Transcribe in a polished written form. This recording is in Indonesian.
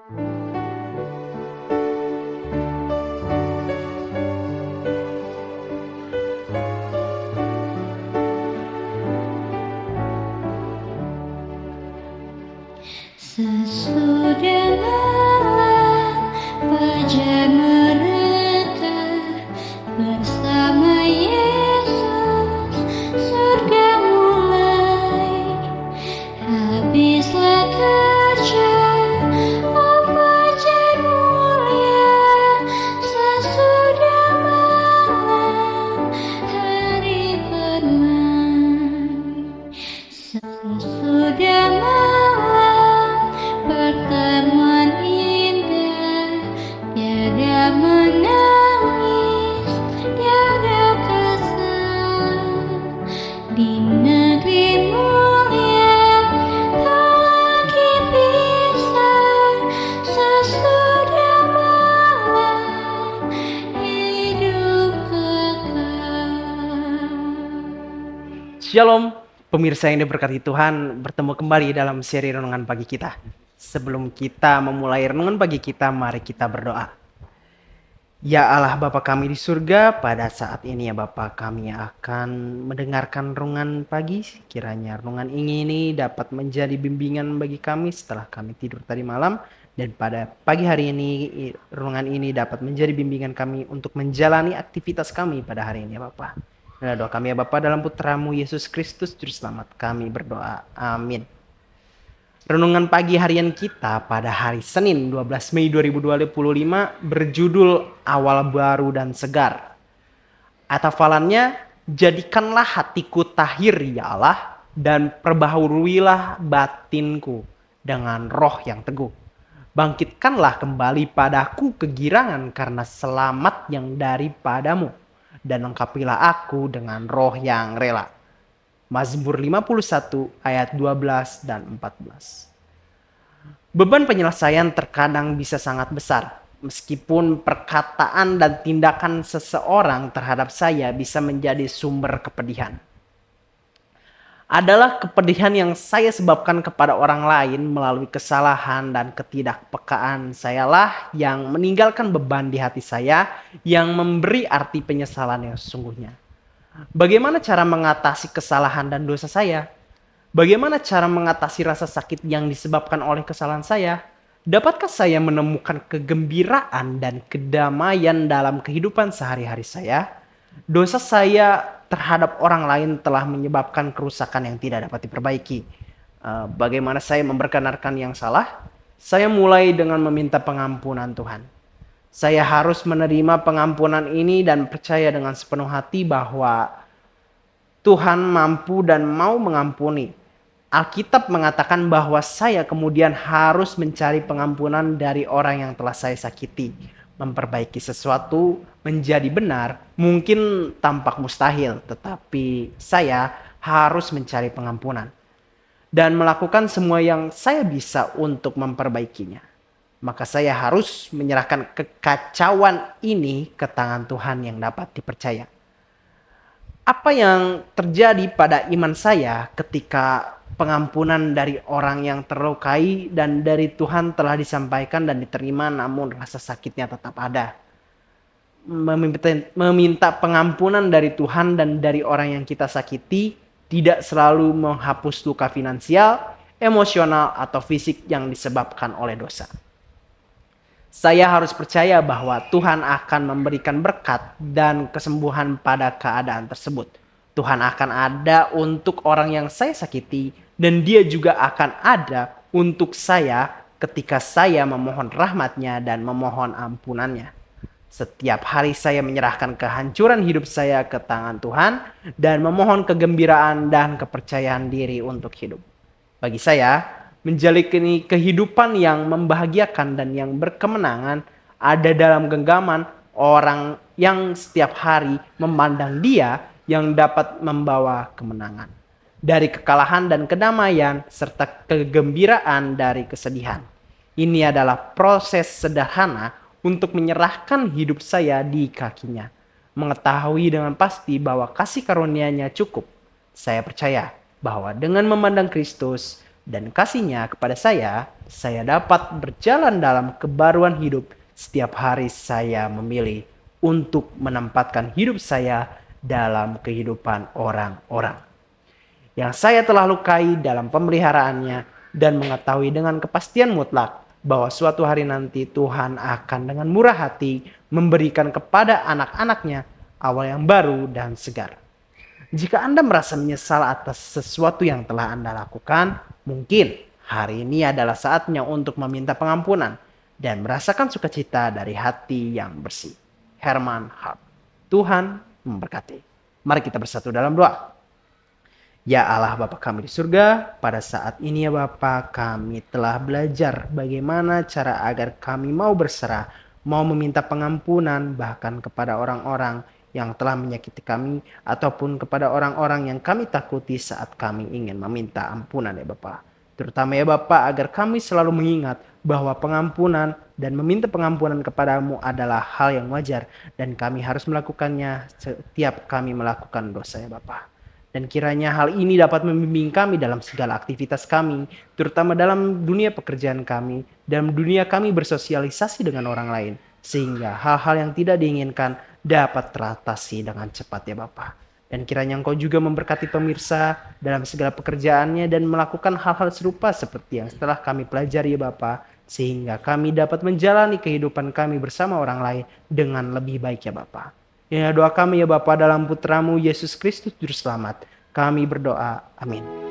Sesudah malam fajar mereka bersama Yesus, surga mulai. Habislah kerja, oh fajar mulia. Sesudah malam hari bermain. Sesudah malam pertemuan indah, tiada menangis, tiada kesal. Di negeri mulia tak lagi pisah. Sesudah malam hidup kekal. Shalom, pemirsa yang diberkati Tuhan, bertemu kembali dalam seri renungan pagi kita. Sebelum kita memulai renungan pagi kita, mari kita berdoa. Ya Allah Bapa kami di surga, pada saat ini ya Bapa kami akan mendengarkan renungan pagi. Kiranya renungan ini dapat menjadi bimbingan bagi kami setelah kami tidur tadi malam. Dan pada pagi hari ini, renungan ini dapat menjadi bimbingan kami untuk menjalani aktivitas kami pada hari ini ya Bapa. Dan doa kami ya Bapa dalam putramu Yesus Kristus Juru Selamat kami berdoa. Amin. Renungan pagi harian kita pada hari Senin 12 Mei 2025 berjudul Awal Baru dan Segar. Hafalannya, jadikanlah hatiku tahir ya Allah dan perbaharuilah batinku dengan roh yang teguh. Bangkitkanlah kembali padaku kegirangan karena selamat yang daripadamu dan lengkapilah aku dengan roh yang rela. Mazmur 51 ayat 12 dan 14. Beban penyelesaian terkadang bisa sangat besar. Meskipun perkataan dan tindakan seseorang terhadap saya bisa menjadi sumber kepedihan. Adalah kepedihan yang saya sebabkan kepada orang lain melalui kesalahan dan ketidakpekaan sayalah yang meninggalkan beban di hati saya yang memberi arti penyesalan yang sesungguhnya. Bagaimana cara mengatasi kesalahan dan dosa saya? Bagaimana cara mengatasi rasa sakit yang disebabkan oleh kesalahan saya? Dapatkah saya menemukan kegembiraan dan kedamaian dalam kehidupan sehari-hari saya? Dosa saya terhadap orang lain telah menyebabkan kerusakan yang tidak dapat diperbaiki. Bagaimana saya memperkenalkan yang salah? Saya mulai dengan meminta pengampunan Tuhan. Saya harus menerima pengampunan ini dan percaya dengan sepenuh hati bahwa Tuhan mampu dan mau mengampuni. Alkitab mengatakan bahwa saya kemudian harus mencari pengampunan dari orang yang telah saya sakiti. Memperbaiki sesuatu menjadi benar mungkin tampak mustahil, tetapi saya harus mencari pengampunan dan melakukan semua yang saya bisa untuk memperbaikinya. Maka saya harus menyerahkan kekacauan ini ke tangan Tuhan yang dapat dipercaya. Apa yang terjadi pada iman saya ketika pengampunan dari orang yang terlukai dan dari Tuhan telah disampaikan dan diterima, namun rasa sakitnya tetap ada. Meminta pengampunan dari Tuhan dan dari orang yang kita sakiti tidak selalu menghapus luka finansial, emosional, atau fisik yang disebabkan oleh dosa. Saya harus percaya bahwa Tuhan akan memberikan berkat dan kesembuhan pada keadaan tersebut. Tuhan akan ada untuk orang yang saya sakiti dan Dia juga akan ada untuk saya ketika saya memohon rahmat-Nya dan memohon ampunan-Nya. Setiap hari saya menyerahkan kehancuran hidup saya ke tangan Tuhan dan memohon kegembiraan dan kepercayaan diri untuk hidup. Bagi saya, menjalani kehidupan yang membahagiakan dan yang berkemenangan ada dalam genggaman orang yang setiap hari memandang Dia yang dapat membawa kemenangan. Dari kekalahan dan kedamaian serta kegembiraan dari kesedihan. Ini adalah proses sederhana untuk menyerahkan hidup saya di kaki-Nya. Mengetahui dengan pasti bahwa kasih karunia-Nya cukup. Saya percaya bahwa dengan memandang Kristus, dan kasih-Nya kepada saya dapat berjalan dalam kebaruan hidup setiap hari saya memilih untuk menempatkan hidup saya dalam kehidupan orang-orang yang saya telah lukai dalam pemeliharaannya dan mengetahui dengan kepastian mutlak bahwa suatu hari nanti Tuhan akan dengan murah hati memberikan kepada anak-anaknya awal yang baru dan segar. Jika Anda merasa menyesal atas sesuatu yang telah Anda lakukan, mungkin hari ini adalah saatnya untuk meminta pengampunan dan merasakan sukacita dari hati yang bersih. Herman Hart. Tuhan memberkati. Mari kita bersatu dalam doa. Ya Allah Bapa kami di surga, pada saat ini ya Bapa kami telah belajar bagaimana cara agar kami mau berserah, mau meminta pengampunan bahkan kepada orang-orang yang telah menyakiti kami ataupun kepada orang-orang yang kami takuti saat kami ingin meminta ampunan ya Bapa. Terutama ya Bapa agar kami selalu mengingat bahwa pengampunan dan meminta pengampunan kepadamu adalah hal yang wajar dan kami harus melakukannya setiap kami melakukan dosa ya Bapa. Dan kiranya hal ini dapat membimbing kami dalam segala aktivitas kami, terutama dalam dunia pekerjaan kami, dalam dunia kami bersosialisasi dengan orang lain, sehingga hal-hal yang tidak diinginkan dapat teratasi dengan cepat ya Bapa. Dan kiranya Engkau juga memberkati pemirsa dalam segala pekerjaannya dan melakukan hal-hal serupa seperti yang setelah kami pelajari ya Bapa, sehingga kami dapat menjalani kehidupan kami bersama orang lain dengan lebih baik ya Bapa. Ya doa kami ya Bapa dalam putramu Yesus Kristus Juru Selamat. Kami berdoa. Amin.